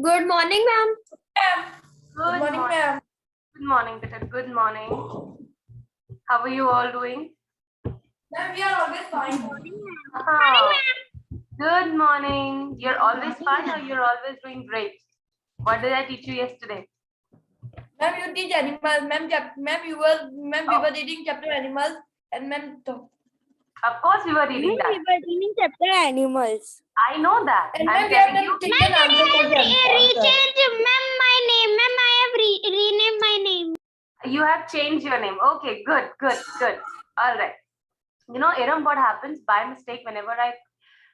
Good morning, ma'am. Good morning, ma'am. Good morning, Peter. Good morning. How are you all doing? Ma'am, we are always fine. Good morning. You're always fine or you're always doing great? What did I teach you yesterday? Ma'am, you teach animals. Ma'am, we were reading chapter animals, and ma'am. Of course, we were reading that. We were reading chapter animals. I know that. And I'm ma'am, we have telling you. to take an answer for the answer. Ma'am, my name. Ma'am, I have renamed my name. You have changed your name. Okay, good. All right. You know, Iram, what happens by mistake whenever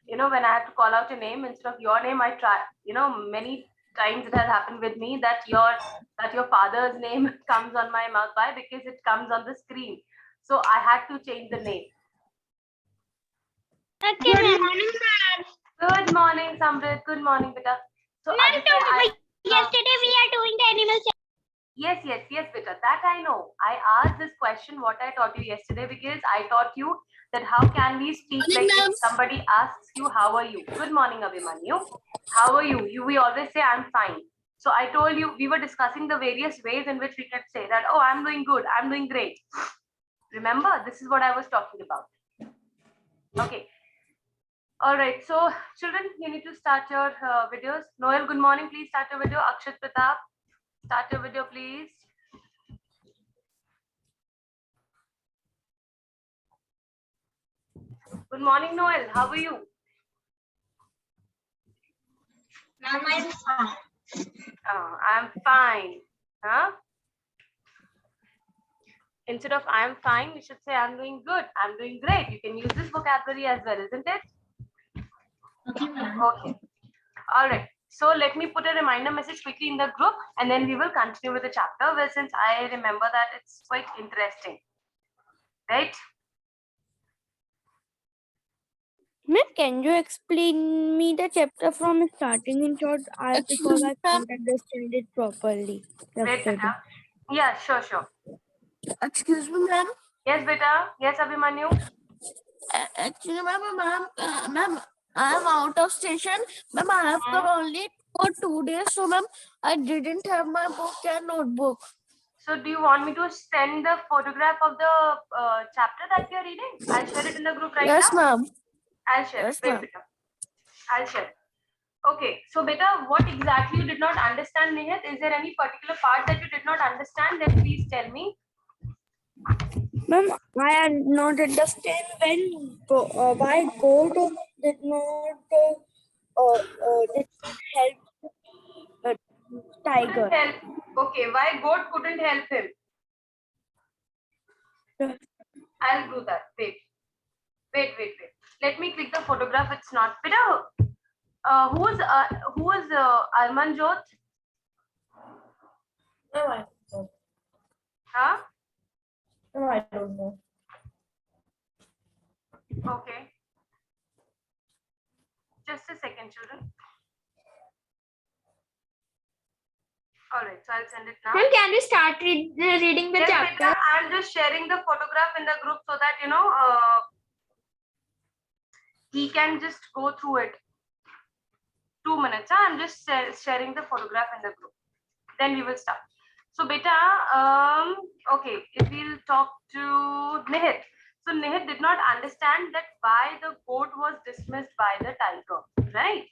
when I have to call out a name instead of your name, I try, many times it has happened with me that your father's name comes on my mouth. Why? Because it comes on the screen. So I had to change the name. Okay, good morning, ma'am. Good morning, Samrit. Good morning, beta. So Yesterday we are doing the animal. Yes, beta. That I know. I asked this question what I taught you yesterday because I taught you that how can we speak like if somebody asks you how are you. Good morning, Abhimanyu. How are you? We always say I'm fine. So I told you we were discussing the various ways in which we can say that, oh, I'm doing good, I'm doing great. Remember, this is what I was talking about. Okay. All right. So children, you need to start your videos. Noel, good morning. Please start your video. Akshat Pratap, start your video, please. Good morning, Noel. How are you? Ma'am, I'm fine. I'm fine. Huh? Instead of I'm fine, we should say I'm doing good. I'm doing great. You can use this vocabulary as well, isn't it? Okay, ma'am. Okay. All right. So let me put a reminder message quickly in the group and then we will continue with the chapter. Well, since I remember that it's quite interesting. Right? Ma'am, can you explain me the chapter from starting in short? Because I can't understand it properly. Wait, beta. Yeah, sure. Excuse me, ma'am. Yes, beta. Yes, Abhimanyu. Actually, ma'am, I am out of station. Ma'am, I have come only for 2 days. So, ma'am, I didn't have my book and notebook. So do you want me to send the photograph of the chapter that you're reading? I'll share it in the group right Yes, now. ma'am. I'll share. Yes, Wait, ma'am. beta. I'll share. Okay, so beta, what exactly you did not understand, Nihit? Is there any particular part that you did not understand? Then please tell me. Ma'am, I not understand why God did not help tiger. Couldn't help. Okay, why goat couldn't help him? I'll do that. Wait. Let me click the photograph. It's not. Beta, who is Armanjot? No, I don't know. Huh? No, I don't know. Okay. Just a second, children. All right, so I'll send it now. Ma'am, can we start reading the Yes, chapter? beta, I'm just sharing the photograph in the group so that he can just go through it. 2 minutes. I'm just sharing the photograph in the group. Then we will start. So, beta, okay, if we'll talk to Nihit. So, Nihit did not understand that why the goat was dismissed by the tiger, right?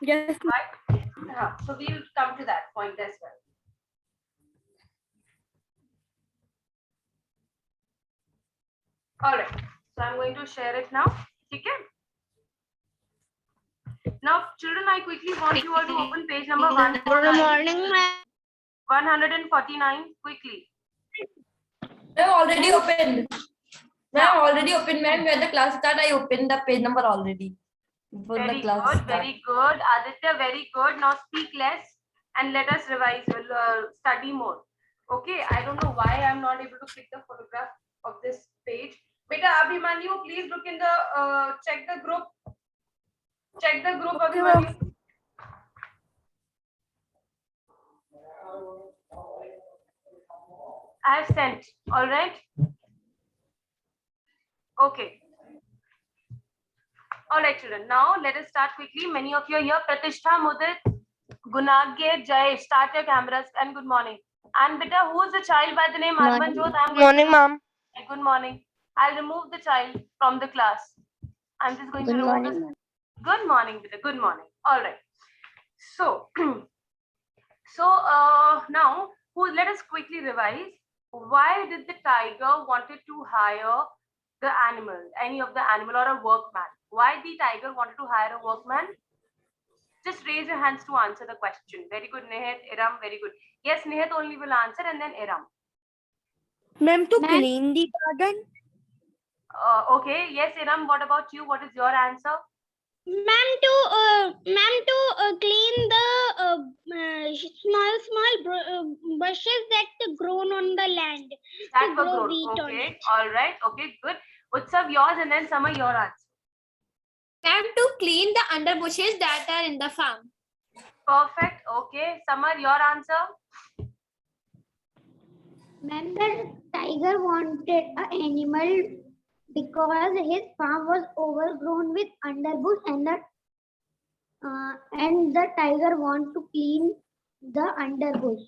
Yes. Right. So, we'll come to that point as well. All right. So, I'm going to share it now. Okay. Now, children, I quickly want you all to open page number 149. Good morning, ma'am. 149 quickly. Ma'am, already opened. Ma'am, already opened. Ma'am, when the class start, I opened the page number already. Very good. Aditya, very good. Now speak less and let us revise, study more. Okay, I don't know why I'm not able to click the photograph of this page. Beta Abhimanyu, please look in the, check the group. Check the group, Abhimanyu. I have sent, all right? Okay. All right, children. Now let us start quickly. Many of you are here. Pratishtha, Mudit, Gunagya, Jay. Start your cameras and good morning. And beta, who is the child by the name Armanjot? I'm going to ma'am. good morning. I'll remove the child from the class. I'm just going to remove this. Good morning, beta. Good morning. All right. So, now let us quickly revise. Why did the tiger wanted to hire the animal, any of the animal or a workman? Why the tiger wanted to hire a workman? Just raise your hands to answer the question. Very good, Nihit, Iram, very good. Yes, Nihit only will answer and then Iram. Ma'am, to clean the garden. Okay, yes, Iram, what about you? What is your answer? Ma'am, to clean the small bushes that grown on the land. That were grow grown. wheat on Okay, it. all right. Okay, good. Utsav, yours and then Sama, your answer. Ma'am, to clean the underbushes that are in the farm. Perfect. Okay, Samar, your answer. Ma'am, the tiger wanted an animal because his farm was overgrown with underbush and the tiger want to clean the underbush.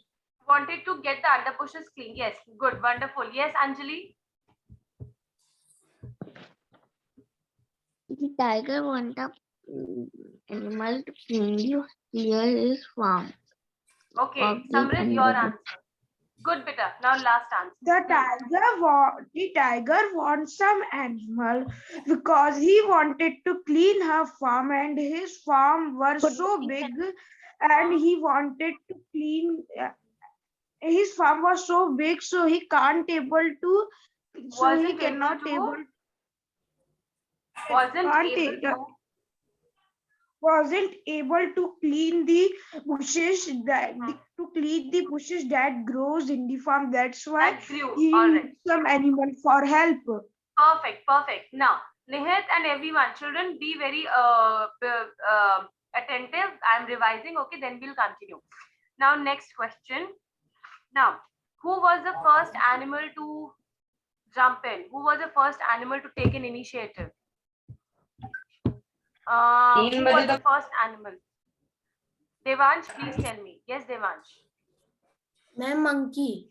Wanted to get the underbushes clean. Yes, good, wonderful. Yes, Anjali. The tiger want a animal to clear his farm. Okay, Samrit, your answer. Good, beta. Now last answer. The tiger wants some animal because he wanted to clean her farm and his farm was so big and he wanted to clean his farm was so big so he can't able to so he cannot able wasn't able to clean the bushes that grows in the farm. That's why That grew. he All needs right. some animal for help. Perfect, perfect. Now, Nihit and everyone, children, be very attentive. I'm revising. Okay, then we'll continue. Now, next question. Now, who was the first animal to jump in? Who was the first animal to take an initiative? Who was the first animal? Devansh, please tell me. Yes, Devansh. Ma'am, monkey.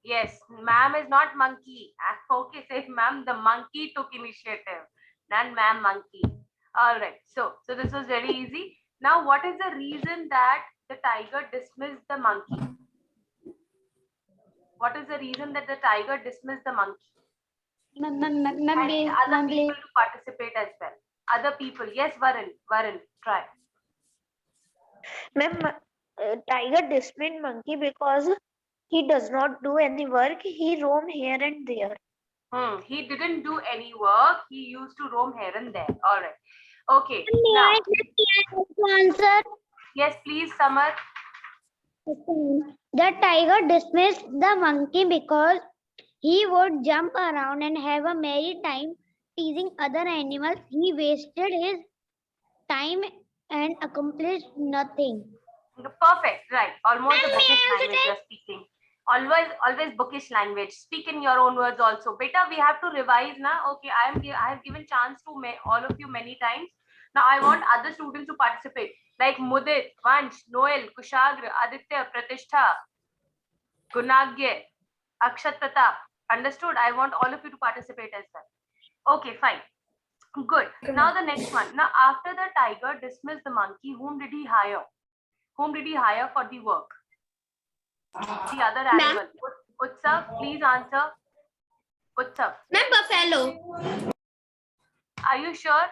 Yes, ma'am is not monkey. Okay, say ma'am, the monkey took initiative. Not ma'am, monkey. All right. So this was very easy. Now, what is the reason that the tiger dismissed the monkey? What is the reason that the tiger dismissed the monkey? I need other people to participate as well. Other people. Yes, Varun, try. Ma'am, tiger disciplined monkey because he does not do any work. He roam here and there. He didn't do any work. He used to roam here and there. All right. Okay. Now, Answer. yes, please, Samar. The tiger dismissed the monkey because he would jump around and have a merry time teasing other animals. He wasted his time and accomplished nothing. Perfect. Right. Almost a bookish language you're speaking. Always bookish language. Speak in your own words also. Beta, we have to revise now. Okay, I have given chance to all of you many times. Now I want other students to participate. Like Mudit, Vansh, Noel, Kushagra, Aditya, Pratishtha, Gunagya, Akshat Pratap. Understood? I want all of you to participate as well. Okay, fine. Good. Now the next one. Now after the tiger dismissed the monkey, whom did he hire? Whom did he hire for the work? The other animal. Utsav, please answer. Utsav. Ma'am, buffalo. Are you sure?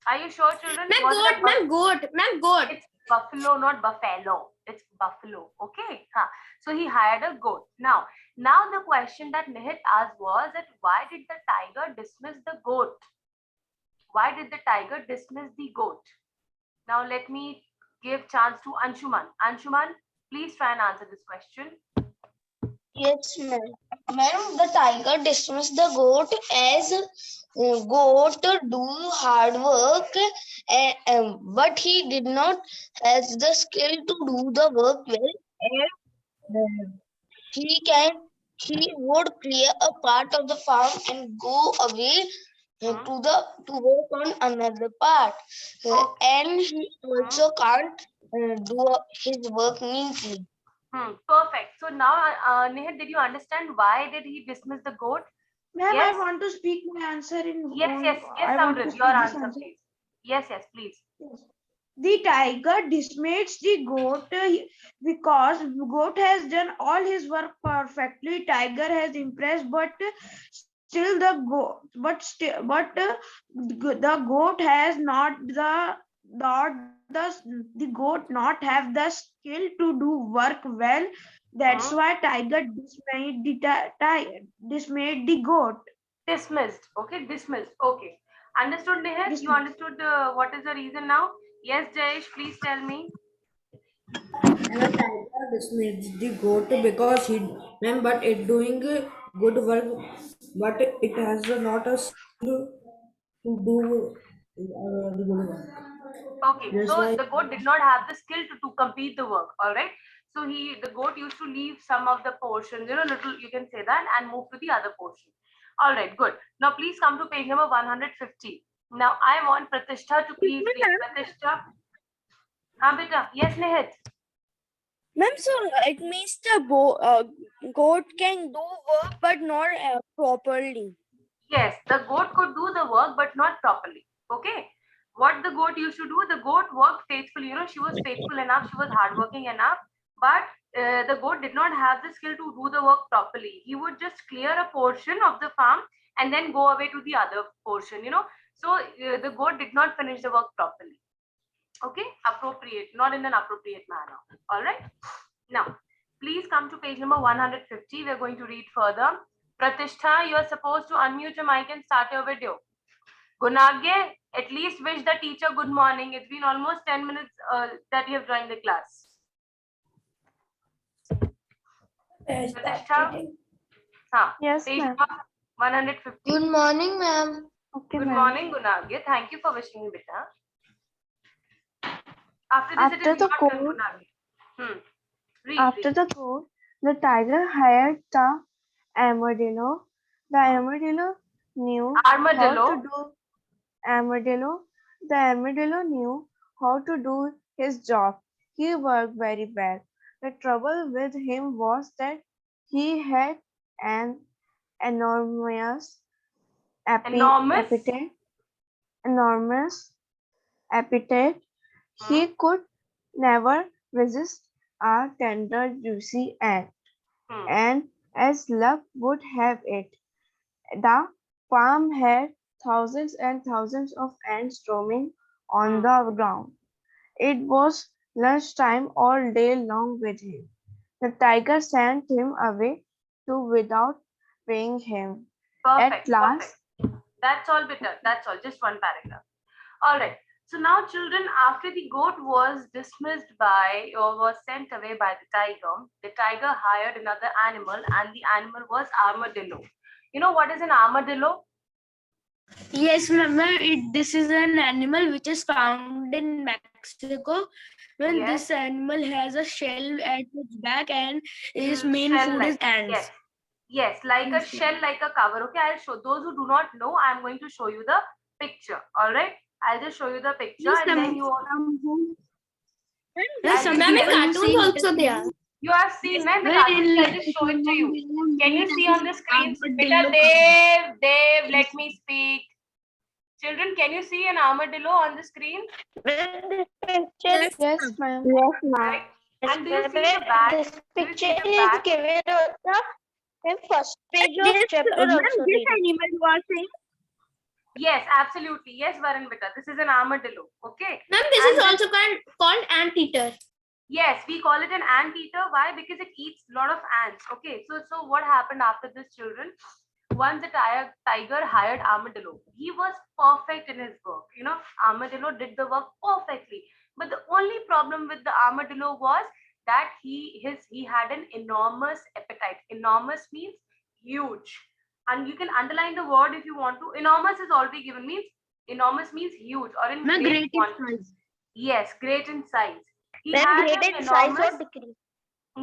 Are you sure, children? Ma'am, goat. It's buffalo, not buffalo. It's buffalo. Okay. So he hired a goat. Now the question that Nihit asked was that why did the tiger dismiss the goat? Why did the tiger dismiss the goat? Now let me give chance to Anshuman. Anshuman, please try and answer this question. Yes, ma'am. Ma'am, the tiger dismissed the goat as goat do hard work, but he did not has the skill to do the work well, and he would clear a part of the farm and go away to work on another part. And he also can't do his work neatly. Perfect. So now, Nihit, did you understand why did he dismiss the goat? Ma'am, Yes. I want to speak my answer in. Yes, I want to Amrit, speak your this answer, please. Yes, please. Yes. The tiger dismisses the goat because goat has done all his work perfectly. Tiger has impressed, but still the goat, the goat has the goat not have the skill to do work well. That's why tiger dismayed the goat. Dismissed. Okay, dismissed. Okay. Understood, Nihit? You understood what is the reason now? Yes, Jayesh, please tell me. And the tiger dismissed the goat because he, ma'am, but it doing good work, but it has not a skill to do the good work. Okay, That's so why. the goat did not have the skill to complete the work. All right. So the goat used to leave some of the portions, little, you can say that, and move to the other portion. All right, good. Now please come to page number 150. Now I want Pratishtha to please read. Pratishtha. Beta. Yes, Nihit. Ma'am, so it means the goat can do work but not properly. Yes, the goat could do the work, but not properly. Okay. What the goat used to do, the goat worked faithfully. She was faithful enough, she was hardworking enough, but the goat did not have the skill to do the work properly. He would just clear a portion of the farm and then go away to the other portion. So the goat did not finish the work properly. Okay, appropriate, not in an appropriate manner. All right. Now, please come to page number 150. We're going to read further. Pratishtha, you are supposed to unmute your mic and start your video. Gunagya, at least wish the teacher good morning. It's been almost 10 minutes that you have joined the class. Pratishtha? Yes, Page ma'am. number 150. Good morning, ma'am. Okay, Good ma'am. morning, Gunagya. Thank you for wishing me, beta. After this, After it is the your turn, goat- Gunagya. After the goat, the tiger hired the armadillo. The armadillo knew Armadillo. how to do armadillo. The armadillo knew how to do his job. He worked very well. The trouble with him was that he had an enormous Enormous? appetite. Enormous appetite. He could never resist a tender, juicy ant. And as luck would have it, the farm had thousands and thousands of ants roaming on the ground. It was lunchtime all day long with him. The tiger sent him away too without paying him. Perfect. At last, Perfect. That's all, bitter. That's all. Just one paragraph. All right. So now, children, after the goat was dismissed by or was sent away by the tiger hired another animal, and the animal was armadillo. You know what is an armadillo? yes, ma'am. This is an animal which is found in Mexico. When Yes. this animal has a shell at its back and its main food is Shell-like. ants. Yes, like a shell, like a cover. Okay, I'll show those who do not know. I'm going to show you the picture. All right, I'll just show you the picture, and then you all. Yes, Ma'am, in cartoons also there. You have seen, man, the cartoons. I'll just show it to you. Can you see on the screen? Beta, Dev, let me speak. Children, can you see an armadillo on the screen? Yes, ma'am. Right? And do you see the back? This Do you picture see the is back? given on the first page of This, chapter ma'am, also. this animal you are saying? Yes, absolutely. Yes, Varun Beta. This is an armadillo. Okay. Ma'am, this is also called anteater. Yes, we call it an anteater. Why? Because it eats a lot of ants. Okay, so what happened after this, children? Once the tiger hired armadillo, he was perfect in his work. Armadillo did the work perfectly. But the only problem with the armadillo was that he had an enormous appetite. Enormous means huge, and you can underline the word if you want to. Enormous is already given, means enormous means huge or in great quantity. Yes, great in size. He had an enormous,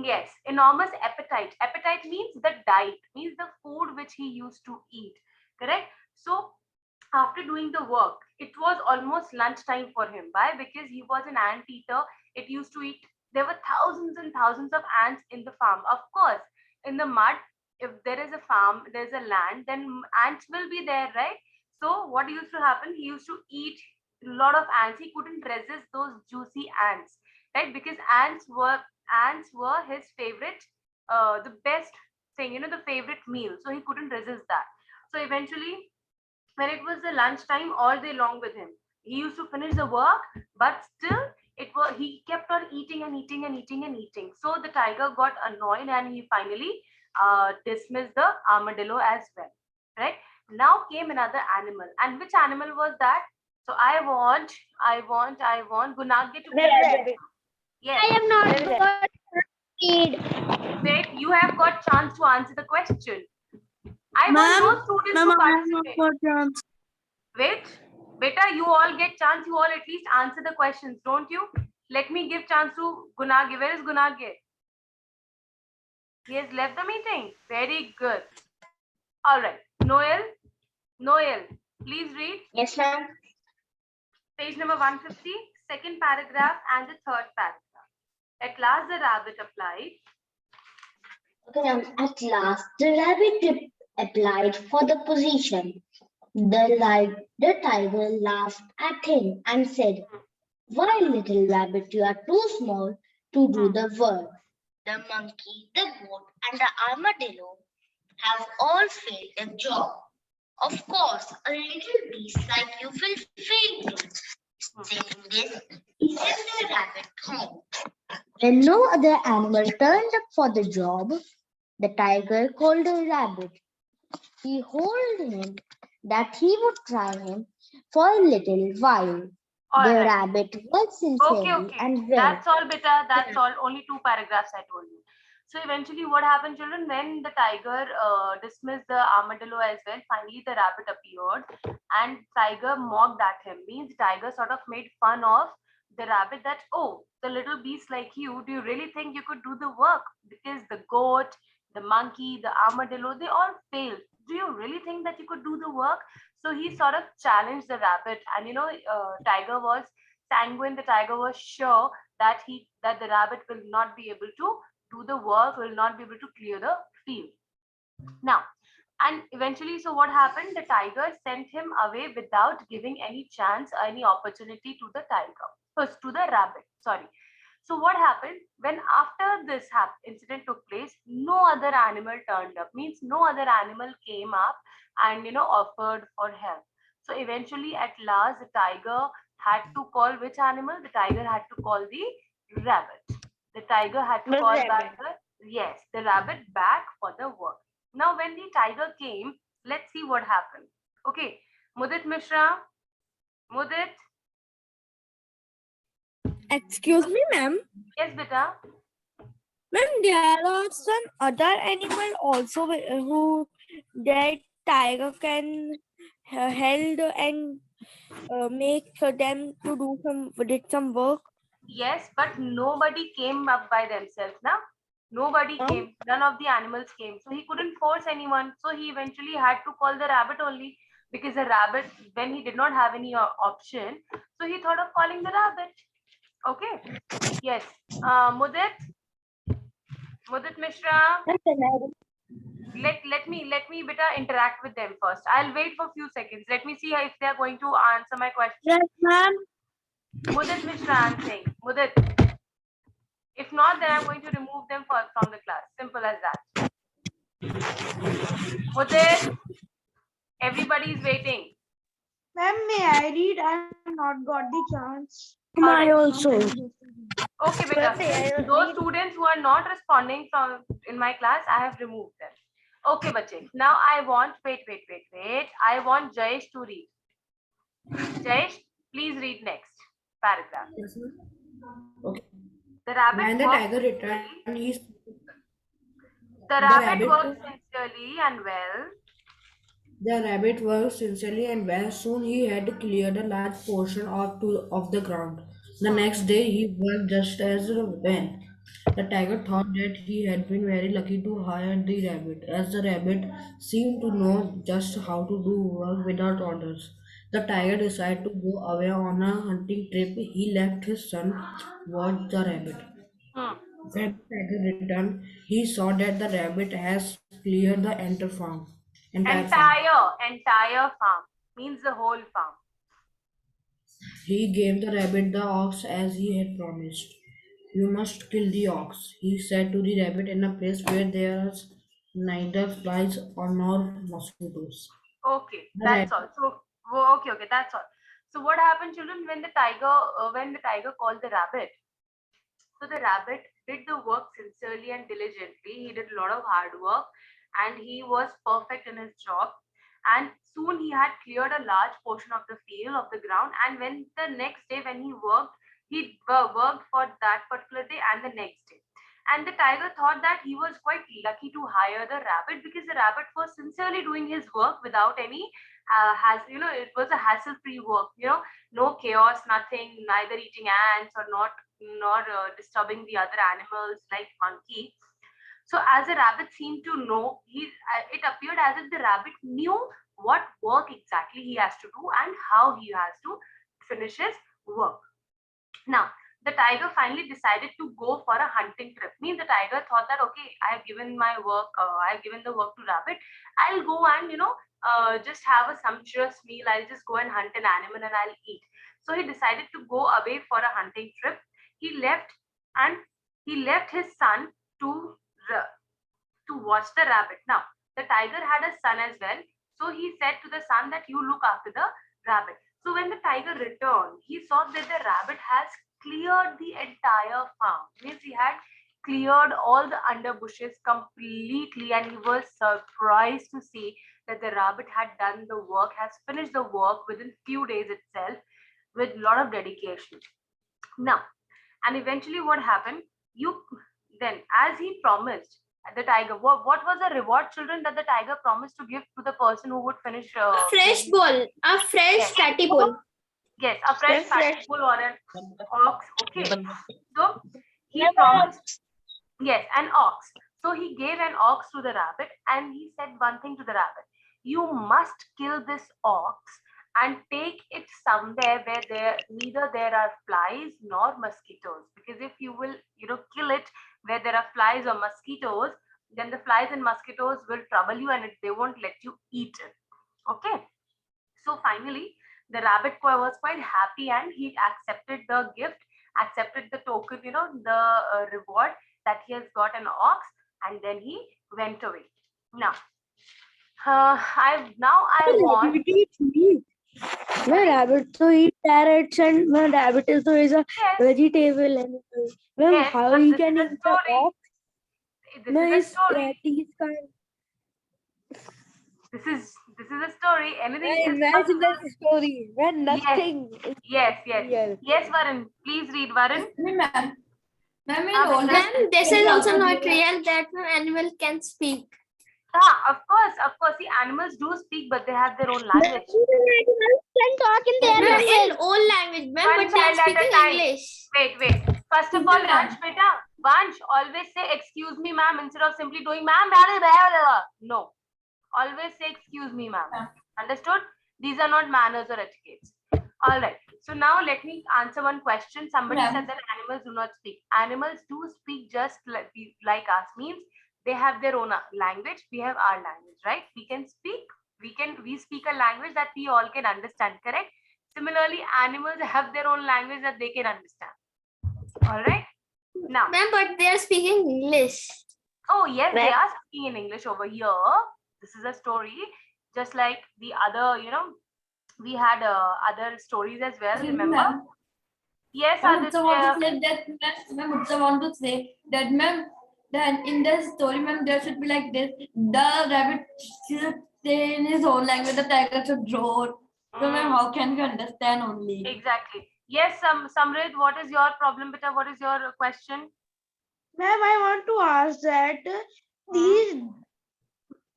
yes, enormous appetite. Appetite means the diet, means the food which he used to eat. Correct? So after doing the work, it was almost lunchtime for him. Why? Because he was an ant eater. It used to eat. There were thousands and thousands of ants in the farm. Of course, in the mud, if there is a farm, there's a land, then ants will be there, right? So what used to happen? He used to eat a lot of ants. He couldn't resist those juicy ants, right? Because ants were his favorite, the best thing, the favorite meal. So he couldn't resist that. So eventually, when it was the lunchtime, all day long with him, he used to finish the work, but still he kept on eating and eating and eating and eating. So the tiger got annoyed and he finally dismissed the armadillo as well. Right now came another animal, and which animal was that? So I want Gunage to please. Yes. I am not got read. Wait, you have got chance to answer the question. I want those students to participate. Wait, beta, you all get chance. You all at least answer the questions, don't you? Let me give chance to Gunage. Where is Gunage? He has left the meeting. Very good. All right. Noel, please read Yes, ma'am. page number 150, second paragraph and the third paragraph. At last the rabbit applied. Okay, ma'am. At last, the rabbit applied for the position. The tiger laughed at him and said, "Why, little rabbit, you are too small to do the work. The monkey, the goat, and the armadillo have all failed the job. Of course, a little beast like you will fail too." Saying this, he sent the rabbit home. When no other animal turned up for the job, the tiger called the rabbit. He told him that he would try him for a little while. All The right. rabbit worked sincerely Okay. and well. That's all, beta. That's all. Only two paragraphs I told you. So eventually, what happened, children? When the tiger dismissed the armadillo as well, finally the rabbit appeared, and tiger mocked at him. Means tiger sort of made fun of the rabbit that, oh, the little beast like you, do you really think you could do the work? Because the goat, the monkey, the armadillo, they all failed. Do you really think that you could do the work? So he sort of challenged the rabbit, and tiger was sanguine. The tiger was sure that the rabbit will not be able to do the work, will not be able to clear the field. Now, and eventually, so what happened? The tiger sent him away without giving any chance or any opportunity to the to the rabbit. Sorry. So what happened when after this incident took place? No other animal turned up. Means no other animal came up and offered for help. So eventually, at last, the tiger had to call which animal? The tiger had to call the rabbit. The tiger had to call back the rabbit back for the work. Now, when the tiger came, let's see what happened. Okay, Mudit Mishra, Mudit. Excuse me, ma'am. Yes, beta. Ma'am, there are some other animal also who that tiger can held and make them to do some work. Yes, but nobody came up by themselves now. Nobody came. None of the animals came. So he couldn't force anyone. So he eventually had to call the rabbit only, because the rabbit, when he did not have any option, so he thought of calling the rabbit. Okay. Yes. Mudit Mishra. Let me beta interact with them first. I'll wait for a few seconds. Let me see if they are going to answer my question. Yes, ma'am. Mudit Mishra, I'm saying. Mudit. If not, then I'm going to remove them from the class. Simple as that. Mudit. Everybody is waiting. Ma'am, may I read? I have not got the chance. I also. Okay, beta. Those students who are not responding in my class, I have removed them. Okay, bache. Now I want, wait. I want Jayesh to read. Jayesh, please read next paragraph. Yes, ma'am. Okay. The rabbit When the worked tiger returned, the rabbit worked sincerely and well. The rabbit worked sincerely and well. Soon he had cleared a large portion of the ground. The next day he worked just as when. The tiger thought that he had been very lucky to hire the rabbit, as the rabbit seemed to know just how to do work without orders. The tiger decided to go away on a hunting trip. He left his son watch the rabbit. Hmm. When the tiger returned, he saw that the rabbit has cleared the entire farm. Entire farm means the whole farm. He gave the rabbit the ox as he had promised. You must kill the ox, he said to the rabbit, in a place where there is neither flies or nor mosquitoes. Okay, The that's rabbit all. So okay, that's all. So what happened, children, when the tiger called the rabbit? So the rabbit did the work sincerely and diligently. He did a lot of hard work and he was perfect in his job. And soon he had cleared a large portion of the field of the ground. And when the next day, when he worked for that particular day and the next day. And the tiger thought that he was quite lucky to hire the rabbit because the rabbit was sincerely doing his work without any it was a hassle-free work, no chaos, nothing, neither eating ants or nor disturbing the other animals like monkey. So as the rabbit seemed to know, it appeared as if the rabbit knew what work exactly he has to do and how he has to finish his work. Now, the tiger finally decided to go for a hunting trip. Means the tiger thought that, okay, I have given my work, I have given the work to rabbit. I'll go and, just have a sumptuous meal. I'll just go and hunt an animal and I'll eat. So he decided to go away for a hunting trip. He left and he left his son to watch the rabbit. Now, the tiger had a son as well. So he said to the son that you look after the rabbit. So when the tiger returned, he saw that the rabbit has cleared the entire farm. Means he had cleared all the underbushes completely, and he was surprised to see that the rabbit had done the work, has finished the work within few days itself with a lot of dedication. Now, and eventually what happened? Then, as he promised, the tiger, what was the reward, children, that the tiger promised to give to the person who would finish Fresh bowl, a fresh Yes. fatty bowl. Yes, a fresh fatty bull or an ox. Okay. So he Yeah. promised, yes, an ox. So he gave an ox to the rabbit and he said one thing to the rabbit. You must kill this ox and take it somewhere where neither there are flies nor mosquitoes. Because if you will, kill it where there are flies or mosquitoes, then the flies and mosquitoes will trouble you and they won't let you eat it. Okay. So finally, the rabbit was quite happy and he accepted the gift, accepted the token, the reward that he has got an ox, and then he went away. Now, I want. Rabbit eats meat. When rabbit so eat carrots and when rabbit is so is a Yes, vegetable animal. When yes, how but he this is can a eat the story. ox? This No, is a is story. these kind. This is a story. Anything I is imagine possible. that story when Yes, nothing is yes. real. Yes, Varun. Please read, Varun. Ma'am. Ma'am, in Ah, all Ma'am, this This story is also also not there are- real that an animal can speak. Of course. See, animals do speak, but they have their own language. Animals can talk in their in own language, ma'am, One but they are child at a speaking time. English. Wait. First of Excuse all, me, ma'am. Vansh, beta, Vansh, always say excuse me, ma'am, instead of simply doing ma'am, blah, blah, blah. No. Always say excuse me, ma'am. Understood? These are not manners or etiquettes. All right. So now let me answer one question. Somebody Ma'am. said that animals do not speak. Animals do speak just like us. Means they have their own language. We have our language, right? We can speak. We speak a language that we all can understand. Correct? Similarly, animals have their own language that they can understand. All right. Now, Ma'am, but they are speaking English. oh yes, they are speaking in English over here. This is a story, just like the other, we had other stories as well. Excuse me, Remember? ma'am. Yes, Ma'am, also want to Aditya. say that, ma'am, also want to say that, ma'am, then in the story, ma'am, there should be like this: the rabbit should say in his own language, the tiger should roar. So, ma'am, how can we understand only? Exactly. Yes, Samrid, what is your problem, beta? What is your question? Ma'am, I want to ask that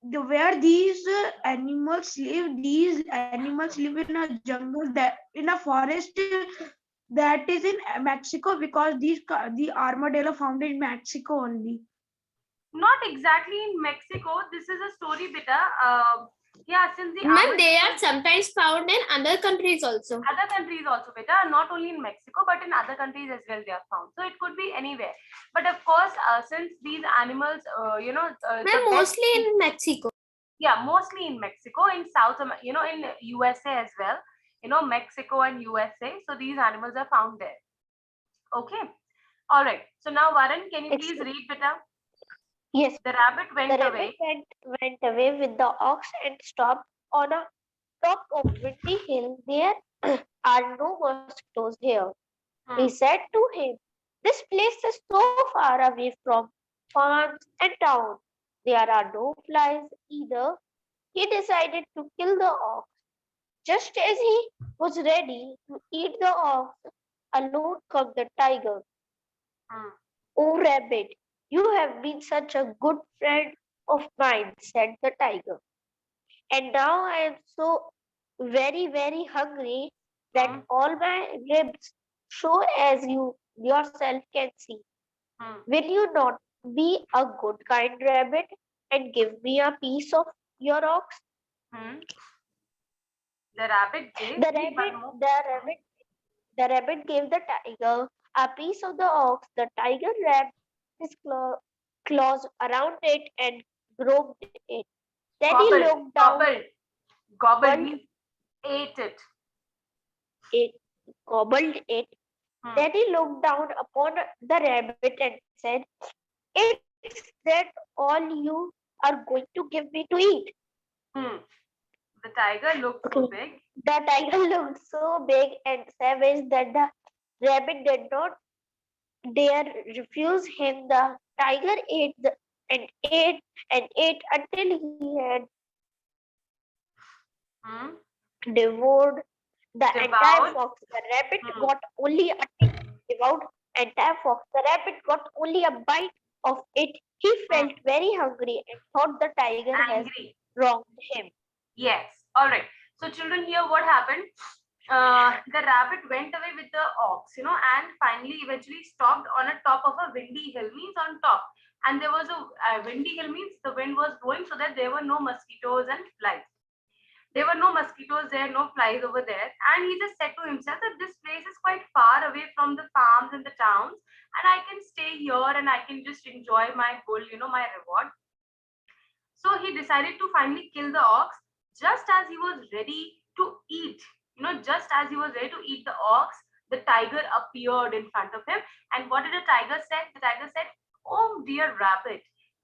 where these animals live, these animals live in a jungle, that in a forest that is in Mexico, because the armadillo found in Mexico only. Not exactly in Mexico. This is a story, beta. Yeah, since the Ma'am, they are sometimes found in other countries also. Other countries also, beta, not only in Mexico, but in other countries as well they are found. So it could be anywhere. But of course, since these animals, Ma'am, mostly in Mexico. Yeah, mostly in Mexico, in in USA as well. Mexico and USA. So these animals are found there. Okay. All right. So now, Varun, can you please read, beta? Yes. The rabbit went The away. rabbit went away with the ox and stopped on a top of Windy Hill. There are no mosquitoes here. He said to him, "This place is so far away from farms and towns. There are no flies either." He decided to kill the ox. Just as he was ready to eat the ox, along came the tiger. "Oh, rabbit, you have been such a good friend of mine," said the tiger. "And now I am so very, very hungry that all my ribs show, as you yourself can see. Will you not be a good, kind rabbit and give me a piece of your ox?" The rabbit gave The rabbit gave the tiger a piece of the ox. The tiger wrapped his claws around it and groped it. Then he looked down. Gobbled means ate it. It gobbled it. Then he looked down upon the rabbit and said, "Is that all you are going to give me to eat?" The tiger looked so big. The tiger looked so big and savage that the rabbit did not dare refuse him. The tiger ate and ate and ate until he had devoured the entire fox. The rabbit got only a devoured entire fox. The rabbit got only a bite of it. He felt very hungry and thought the tiger has wronged him. Yes. All right. So children, here what happened? The rabbit went away with the ox, and finally eventually stopped on a top of a windy hill, means on top. And there was a windy hill, means the wind was blowing, so that there were no mosquitoes and flies. There were no mosquitoes there, no flies over there. And he just said to himself that this place is quite far away from the farms and the towns, and I can stay here and I can just enjoy my bull, my reward. So he decided to finally kill the ox. Just as he was ready to eat, just as he was ready to eat the ox, the tiger appeared in front of him. And what did the tiger say? The tiger said, "Oh, dear rabbit,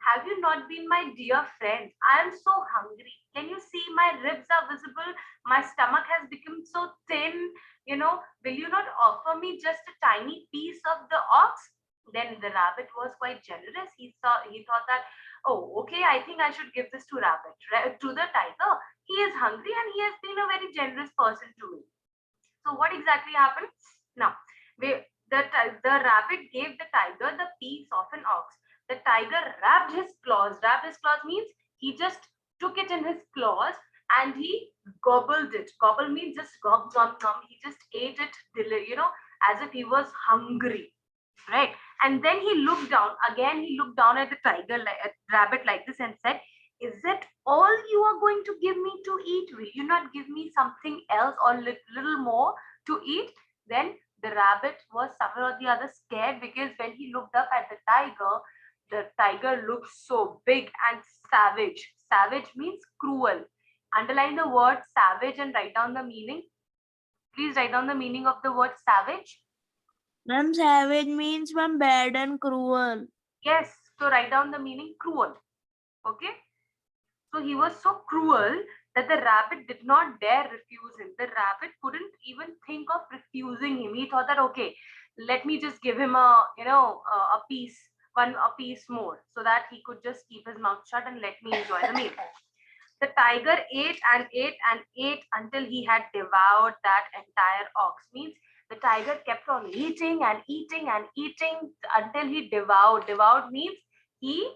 have you not been my dear friend? I am so hungry. Can you see my ribs are visible? My stomach has become so thin. Will you not offer me just a tiny piece of the ox?" Then the rabbit was quite generous. He thought that, "Oh, okay, I think I should give this to to the tiger. He is hungry and he has been a very generous person to me." So what exactly happened? Now, the rabbit gave the tiger the piece of an ox. The tiger wrapped his claws. Wrapped his claws means he just took it in his claws and he gobbled it. Gobble means just gob, nom, nom. He just ate it, as if he was hungry. Right? And then he looked down. Again, he looked down at the rabbit like this and said, "Is that all you are going to give me to eat? Will you not give me something else or little more to eat?" Then the rabbit was somehow or the other scared, because when he looked up at the tiger looked so big and savage. Savage means cruel. Underline the word savage and write down the meaning. Please write down the meaning of the word savage. Ma'am, savage means ma'am bad and cruel. Yes, so write down the meaning cruel. Okay. So he was so cruel that the rabbit did not dare refuse him. The rabbit couldn't even think of refusing him. He thought that, okay, let me just give him a piece, a piece more, so that he could just keep his mouth shut and let me enjoy the meal. The tiger ate and ate and ate until he had devoured that entire ox. Means the tiger kept on eating and eating and eating until he devoured. Devoured means he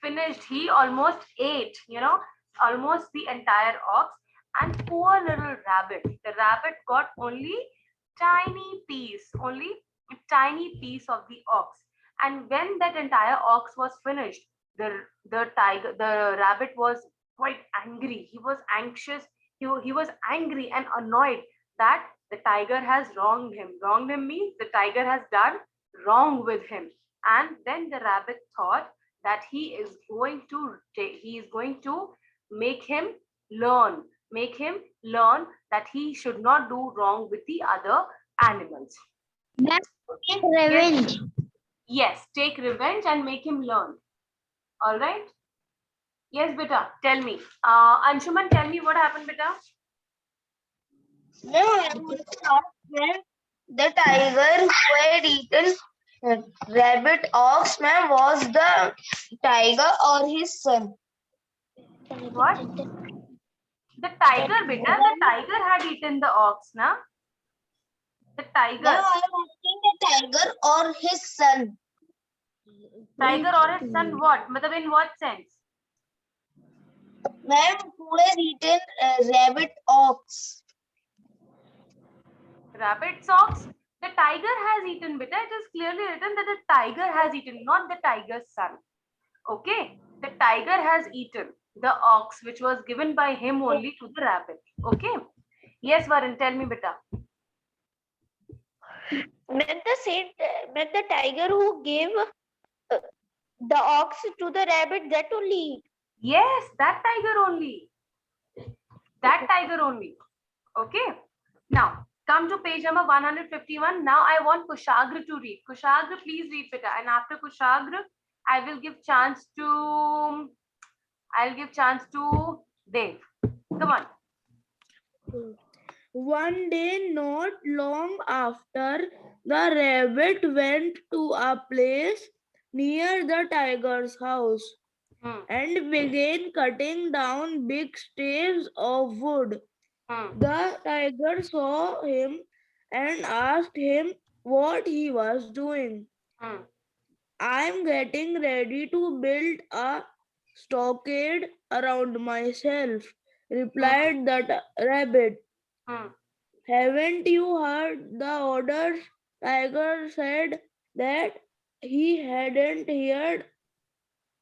finished. He almost ate, almost the entire ox. And poor little rabbit. The rabbit got only only a tiny piece of the ox. And when that entire ox was finished, the rabbit was quite angry. He was anxious. He was angry and annoyed that the tiger has wronged him. Wronged him means the tiger has done wrong with him. And then the rabbit thought that he is going to make him make him learn that he should not do wrong with the other animals. Okay? Revenge. Yes, take revenge and make him learn. All right. Yes, beta. Tell me. Anshuman, tell me what happened, beta. No, I want to ask when the tiger who had eaten rabbit ox, ma'am, was the tiger or his son? What? The tiger, beta. The tiger had eaten the ox, na? The tiger. No, I am asking the tiger or his son. Tiger or his son, what? Matlab, in what sense? Ma'am, who had eaten rabbit ox? Rabbit's ox. The tiger has eaten, beta. It is clearly written that the tiger has eaten, not the tiger's son. Okay? The tiger has eaten the ox, which was given by him only to the rabbit. Okay? Yes, Varun, tell me, beta. Meant the tiger who gave the ox to the rabbit, that only. Yes, that tiger only. That tiger only. Okay. Now, come to page number 151. Now, I want Kushagra to read. Kushagra, please read it. And after Kushagra, I will give chance to Dev. Come on. One day, not long after, the rabbit went to a place near the tiger's house and began cutting down big staves of wood. The tiger saw him and asked him what he was doing. I'm getting ready to build a stockade around myself, replied the rabbit. Haven't you heard the orders? Tiger said that he hadn't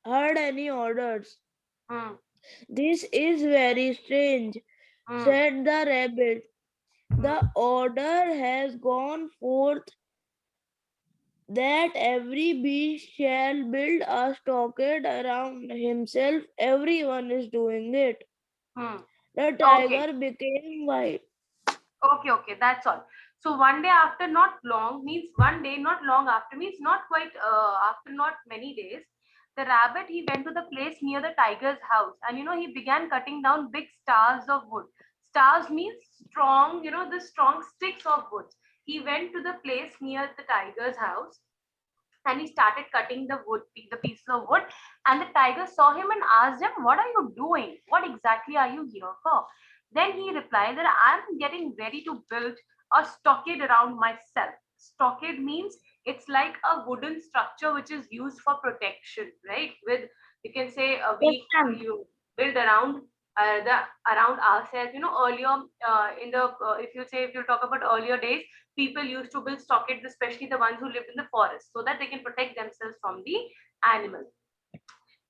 heard any orders. This is very strange, said the rabbit. The order has gone forth that every beast shall build a stockade around himself. Everyone is doing it. The tiger became white. Okay, that's all. So one day after, not long means one day, not long after means not quite after, not many days. The rabbit, he went to the place near the tiger's house, and he began cutting down big stars of wood. Stars means strong, the strong sticks of wood. He went to the place near the tiger's house and he started cutting the pieces of wood. And the tiger saw him and asked him, "What are you doing? What exactly are you here for?" Then he replied that I'm getting ready to build a stockade around myself. Stockade means it's like a wooden structure which is used for protection, right? With, you can say, you build around the around ourselves. Earlier in the if you talk about earlier days, people used to build stockades, especially the ones who lived in the forest, so that they can protect themselves from the animals.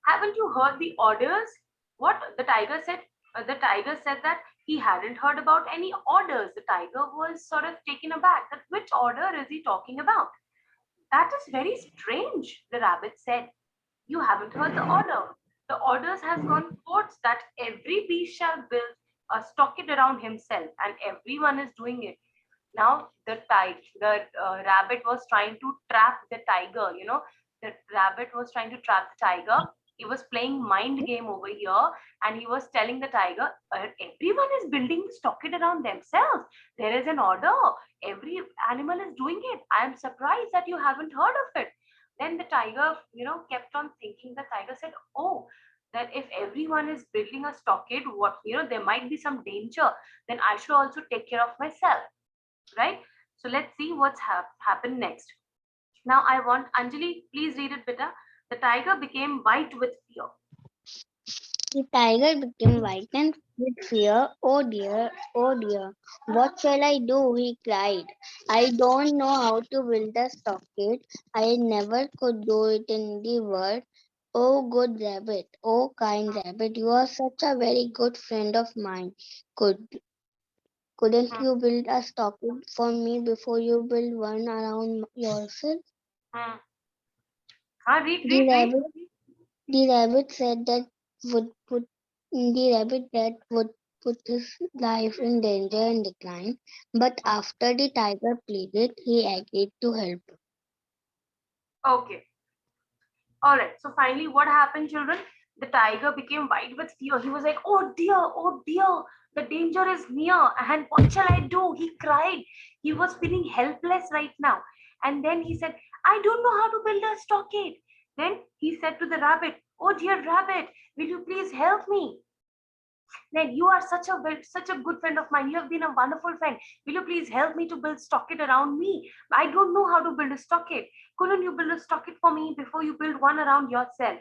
Haven't you heard the orders? What the tiger said? The tiger said that he hadn't heard about any orders. The tiger was sort of taken aback that which order is he talking about? That is very strange, the rabbit said. You haven't heard the order. The orders has gone forth that every beast shall build a stockade around himself, and everyone is doing it. Now the rabbit was trying to trap the tiger. The rabbit was trying to trap the tiger. He was playing mind game over here, and he was telling the tiger, everyone is building the stockade around themselves. There is an order. Every animal is doing it. I am surprised that you haven't heard of it. Then the tiger, kept on thinking. The tiger said, "Oh, that if everyone is building a stockade, what, there might be some danger. Then I should also take care of myself." Right? So let's see what's happened next. Now I want Anjali, please read it, beta. The tiger became white with fear. The tiger became white and with fear. Oh dear, oh dear. What shall I do? He cried. I don't know how to build a stockade. I never could do it in the world. Oh, good rabbit. Oh, kind rabbit. You are such a very good friend of mine. Couldn't you build a stocking for me before you build one around yourself? Hmm. Read, The read, read. rabbit, the rabbit said that would put the rabbit that would put his life in danger and decline. But after the tiger pleaded, he agreed to help. Okay. All right. So finally, what happened, children? The tiger became white with fear. He was like, oh dear, the danger is near. And what shall I do? He cried. He was feeling helpless right now. And then he said, I don't know how to build a stockade. Then he said to the rabbit, oh dear rabbit, will you please help me? Then you are such a good friend of mine. You have been a wonderful friend. Will you please help me to build stockade around me? I don't know how to build a stockade. Couldn't you build a stockade for me before you build one around yourself?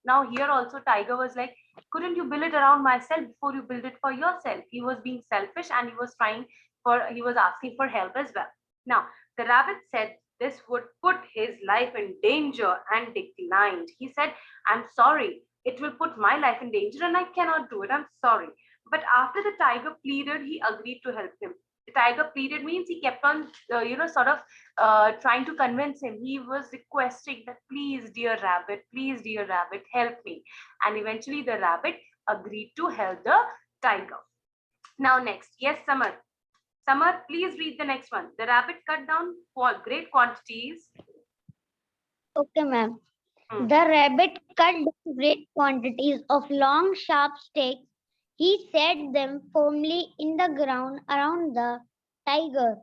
Now here also Tiger was like, couldn't you build it around myself before you build it for yourself? He was being selfish and he was asking for help as well. Now the rabbit said this would put his life in danger and declined. He said, I'm sorry, it will put my life in danger and I cannot do it. I'm sorry. But after the tiger pleaded, he agreed to help him. The tiger pleaded means he kept on, trying to convince him. He was requesting that, please, dear rabbit, help me. And eventually the rabbit agreed to help the tiger. Now next, yes, Samar. Samar, please read the next one. The rabbit cut down for great quantities. Okay, ma'am. Hmm. The rabbit cut down great quantities of long, sharp sticks. He set them firmly in the ground around the tiger.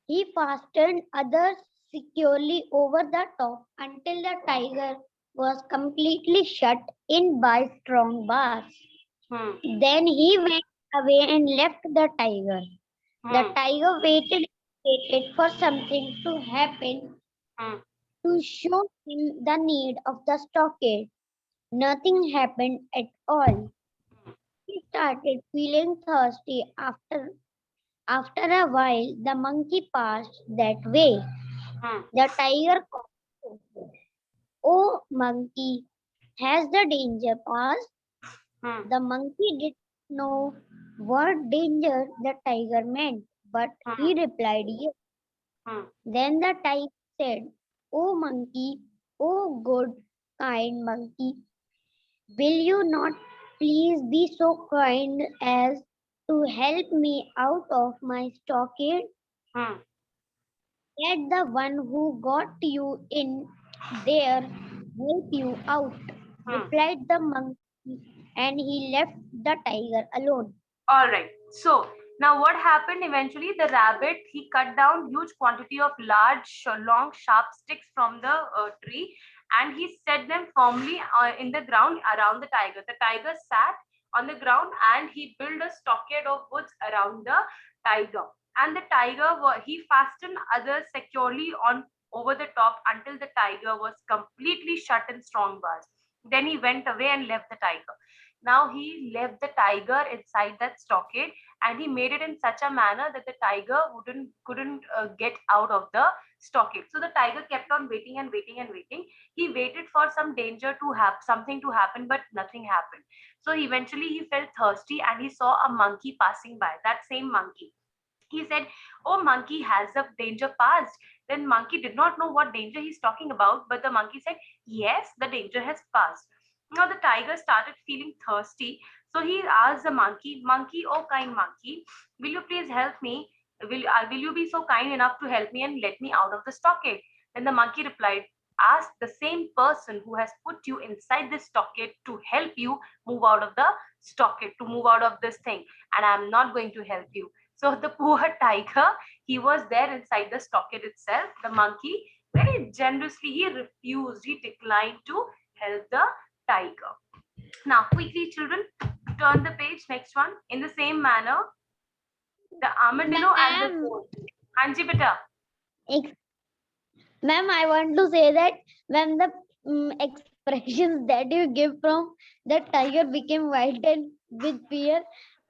He fastened others securely over the top until the tiger was completely shut in by strong bars. Hmm. Then he went away and left the tiger. The Hmm. tiger waited for something to happen Hmm. to show him the need of the stockade. Nothing happened at all. He started feeling thirsty after a while. The monkey passed that way. Hmm. The tiger called, "Oh, monkey, has the danger passed?" Hmm. The monkey did not know what danger the tiger meant, but Hmm. he replied yes. Hmm. Then the tiger said, "Oh, monkey, oh, good, kind monkey, will you not please be so kind as to help me out of my stockade? Hmm. Let the one who got you in there help you out," Hmm. replied the monkey, and he left the tiger alone. All right. So now what happened eventually? The rabbit, he cut down huge quantity of large, long, sharp sticks from the tree and he set them firmly in the ground around the tiger. The tiger sat on the ground and he built a stockade of woods around the tiger. And the tiger, he fastened others securely on over the top until the tiger was completely shut in strong bars. Then he went away and left the tiger. Now he left the tiger inside that stockade and he made it in such a manner that the tiger couldn't get out of the stockade. So the tiger kept on waiting and waiting and waiting. He waited for some danger to have something to happen, but nothing happened. So eventually he felt thirsty and he saw a monkey passing by. That same monkey. He said, oh monkey, has the danger passed? Then monkey did not know what danger he's talking about, but the monkey said, yes, the danger has passed. Now the tiger started feeling thirsty, so he asked the monkey, monkey, oh kind monkey, will you please help me? Will you be so kind enough to help me and let me out of the stockade? Then the monkey replied, ask the same person who has put you inside this stockade to help you move out of the stockade, to move out of this thing, and I'm not going to help you. So the poor tiger, he was there inside the stockade itself. The monkey, very generously, he refused, he declined to help the tiger. Now, quickly, children, turn the page, next one. In the same manner, the armadillo and the Ma'am, goat. Hanji beta. ma'am, I want to say that when the expressions that you give from the tiger became white and with fear,